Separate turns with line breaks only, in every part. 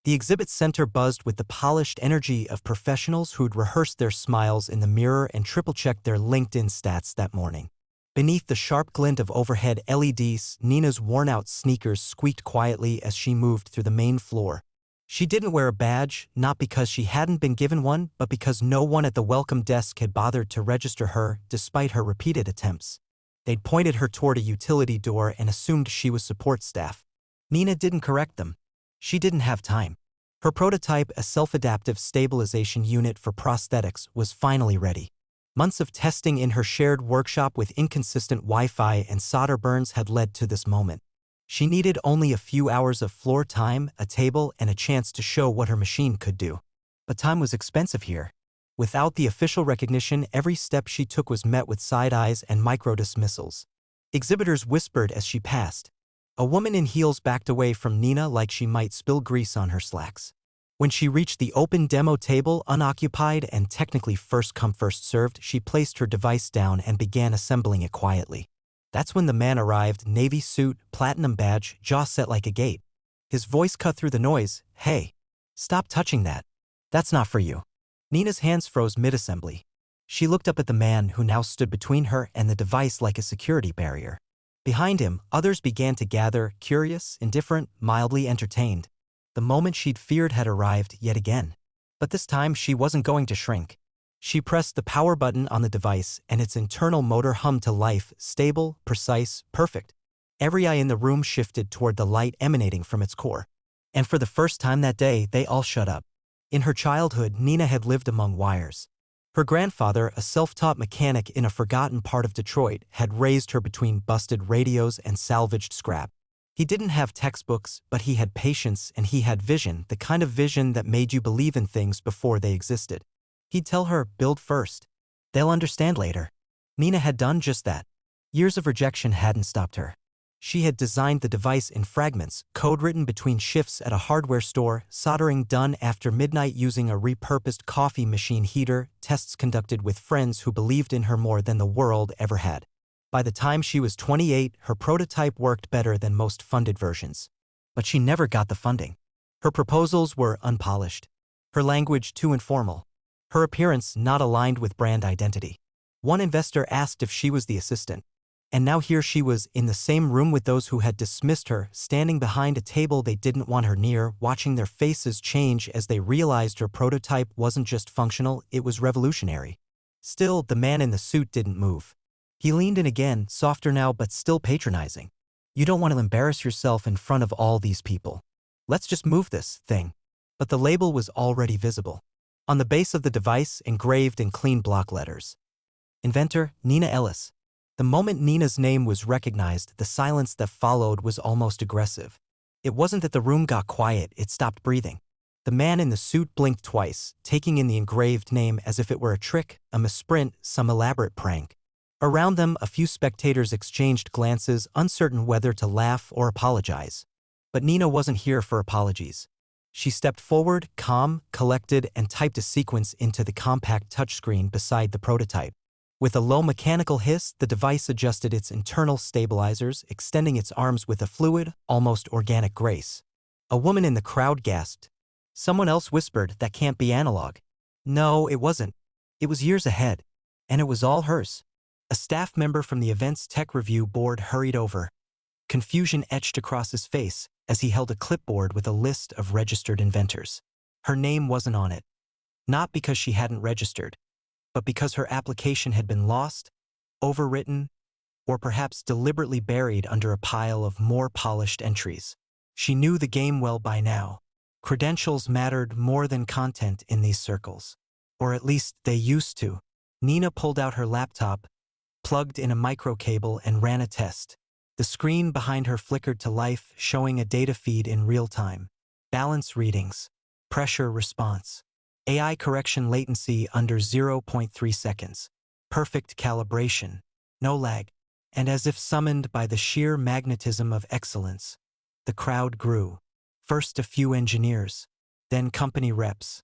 The exhibit center buzzed with the polished energy of professionals who'd rehearsed their smiles in the mirror and triple-checked their LinkedIn stats that morning. Beneath the sharp glint of overhead LEDs, Nina's worn-out sneakers squeaked quietly as she moved through the main floor. She didn't wear a badge, not because she hadn't been given one, but because no one at the welcome desk had bothered to register her, despite her repeated attempts. They'd pointed her toward a utility door and assumed she was support staff. Nina didn't correct them. She didn't have time. Her prototype, a self-adaptive stabilization unit for prosthetics, was finally ready. Months of testing in her shared workshop with inconsistent Wi-Fi and solder burns had led to this moment. She needed only a few hours of floor time, a table, and a chance to show what her machine could do. But time was expensive here. Without the official recognition, every step she took was met with side eyes and micro-dismissals. Exhibitors whispered as she passed. A woman in heels backed away from Nina like she might spill grease on her slacks. When she reached the open demo table, unoccupied and technically first come first served, she placed her device down and began assembling it quietly. That's when the man arrived, navy suit, platinum badge, jaw set like a gate. His voice cut through the noise. "Hey, stop touching that. That's not for you." Nina's hands froze mid-assembly. She looked up at the man who now stood between her and the device like a security barrier. Behind him, others began to gather, curious, indifferent, mildly entertained. The moment she'd feared had arrived yet again. But this time she wasn't going to shrink. She pressed the power button on the device and its internal motor hummed to life, stable, precise, perfect. Every eye in the room shifted toward the light emanating from its core. And for the first time that day, they all shut up. In her childhood, Nina had lived among wires. Her grandfather, a self-taught mechanic in a forgotten part of Detroit, had raised her between busted radios and salvaged scrap. He didn't have textbooks, but he had patience and he had vision, the kind of vision that made you believe in things before they existed. He'd tell her, "Build first. They'll understand later." Nina had done just that. Years of rejection hadn't stopped her. She had designed the device in fragments, code written between shifts at a hardware store, soldering done after midnight using a repurposed coffee machine heater, tests conducted with friends who believed in her more than the world ever had. By the time she was 28, her prototype worked better than most funded versions. But she never got the funding. Her proposals were unpolished. Her language too informal. Her appearance not aligned with brand identity. One investor asked if she was the assistant. And now here she was in the same room with those who had dismissed her, standing behind a table they didn't want her near, watching their faces change as they realized her prototype wasn't just functional, it was revolutionary. Still, the man in the suit didn't move. He leaned in again, softer now but still patronizing. "You don't want to embarrass yourself in front of all these people. Let's just move this thing." But the label was already visible. On the base of the device, engraved in clean block letters. Inventor, Nina Ellis. The moment Nina's name was recognized, the silence that followed was almost aggressive. It wasn't that the room got quiet, it stopped breathing. The man in the suit blinked twice, taking in the engraved name as if it were a trick, a misprint, some elaborate prank. Around them, a few spectators exchanged glances, uncertain whether to laugh or apologize. But Nina wasn't here for apologies. She stepped forward, calm, collected, and typed a sequence into the compact touchscreen beside the prototype. With a low mechanical hiss, the device adjusted its internal stabilizers, extending its arms with a fluid, almost organic grace. A woman in the crowd gasped. Someone else whispered, "That can't be analog." No, it wasn't. It was years ahead. And it was all hers. A staff member from the event's tech review board hurried over. Confusion etched across his face as he held a clipboard with a list of registered inventors. Her name wasn't on it. Not because she hadn't registered, but because her application had been lost, overwritten, or perhaps deliberately buried under a pile of more polished entries. She knew the game well by now. Credentials mattered more than content in these circles. Or at least they used to. Nina pulled out her laptop, plugged in a micro cable and ran a test. The screen behind her flickered to life, showing a data feed in real time. Balance readings. Pressure response. AI correction latency under 0.3 seconds. Perfect calibration. No lag. And as if summoned by the sheer magnetism of excellence, the crowd grew. First a few engineers, then company reps,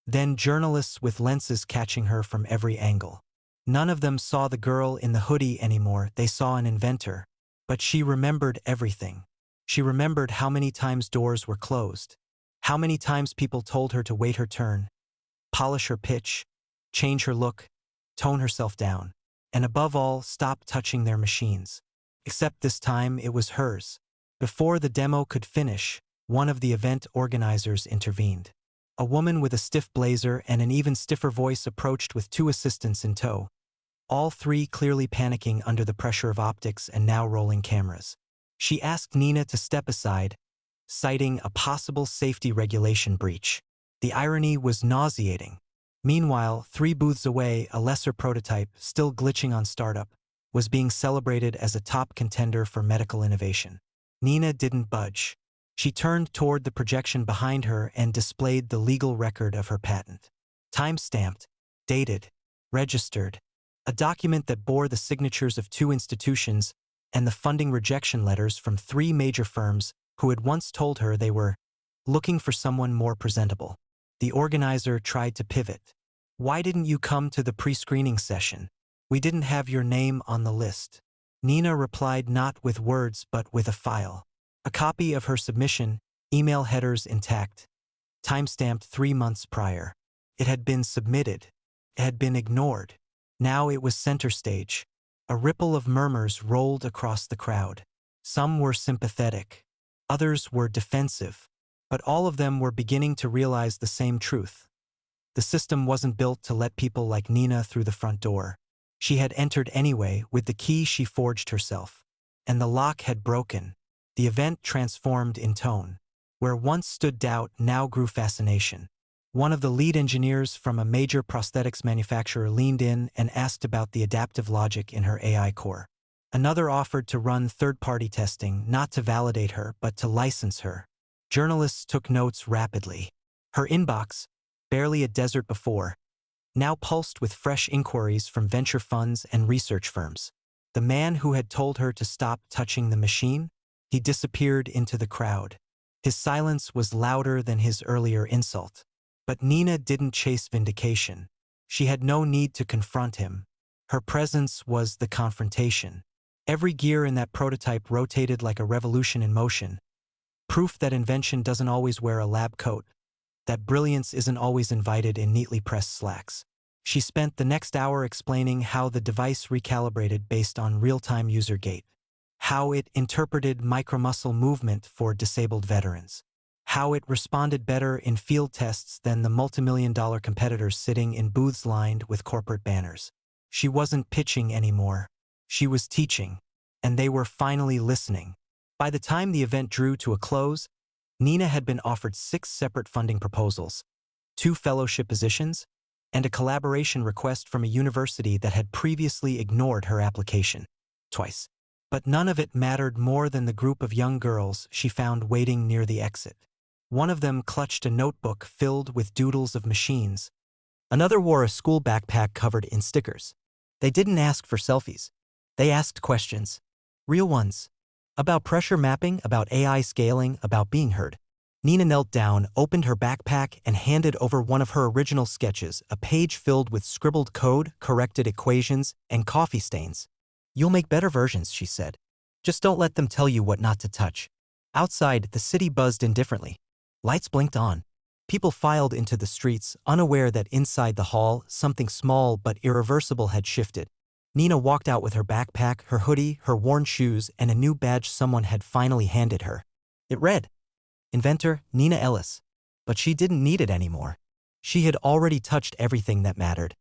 then journalists with lenses catching her from every angle. None of them saw the girl in the hoodie anymore, they saw an inventor. But she remembered everything. She remembered how many times doors were closed, How many times people told her to wait her turn, polish her pitch, change her look, tone herself down, and above all, stop touching their machines. Except this time it was hers. Before the demo could finish, one of the event organizers intervened. A woman with a stiff blazer and an even stiffer voice approached with two assistants in tow, all three clearly panicking under the pressure of optics and now rolling cameras. She asked Nina to step aside, citing a possible safety regulation breach. The irony was nauseating. Meanwhile, 3 booths away, a lesser prototype, still glitching on startup, was being celebrated as a top contender for medical innovation. Nina didn't budge. She turned toward the projection behind her and displayed the legal record of her patent. Time-stamped, dated, registered, a document that bore the signatures of 2 institutions and the funding rejection letters from 3 major firms who had once told her they were looking for someone more presentable. The organizer tried to pivot. "Why didn't you come to the pre-screening session? We didn't have your name on the list." Nina replied not with words but with a file. A copy of her submission, email headers intact, timestamped 3 months prior. It had been submitted. It had been ignored. Now it was center stage. A ripple of murmurs rolled across the crowd. Some were sympathetic. Others were defensive. But all of them were beginning to realize the same truth. The system wasn't built to let people like Nina through the front door. She had entered anyway with the key she forged herself. And the lock had broken. The event transformed in tone. Where once stood doubt now grew fascination. One of the lead engineers from a major prosthetics manufacturer leaned in and asked about the adaptive logic in her AI core. Another offered to run third-party testing, not to validate her, but to license her. Journalists took notes rapidly. Her inbox, barely a desert before, now pulsed with fresh inquiries from venture funds and research firms. The man who had told her to stop touching the machine, he disappeared into the crowd. His silence was louder than his earlier insult. But Nina didn't chase vindication. She had no need to confront him. Her presence was the confrontation. Every gear in that prototype rotated like a revolution in motion. Proof that invention doesn't always wear a lab coat, that brilliance isn't always invited in neatly pressed slacks. She spent the next hour explaining how the device recalibrated based on real-time user gait, how it interpreted micromuscle movement for disabled veterans, how it responded better in field tests than the multimillion-dollar competitors sitting in booths lined with corporate banners. She wasn't pitching anymore. She was teaching, and they were finally listening. By the time the event drew to a close, Nina had been offered 6 separate funding proposals, 2 fellowship positions, and a collaboration request from a university that had previously ignored her application twice. But none of it mattered more than the group of young girls she found waiting near the exit. One of them clutched a notebook filled with doodles of machines. Another wore a school backpack covered in stickers. They didn't ask for selfies. They asked questions. Real ones. About pressure mapping, about AI scaling, about being heard. Nina knelt down, opened her backpack, and handed over one of her original sketches, a page filled with scribbled code, corrected equations, and coffee stains. "You'll make better versions," she said. "Just don't let them tell you what not to touch." Outside, the city buzzed indifferently. Lights blinked on. People filed into the streets, unaware that inside the hall, something small but irreversible had shifted. Nina walked out with her backpack, her hoodie, her worn shoes, and a new badge someone had finally handed her. It read, "Inventor, Nina Ellis." But she didn't need it anymore. She had already touched everything that mattered.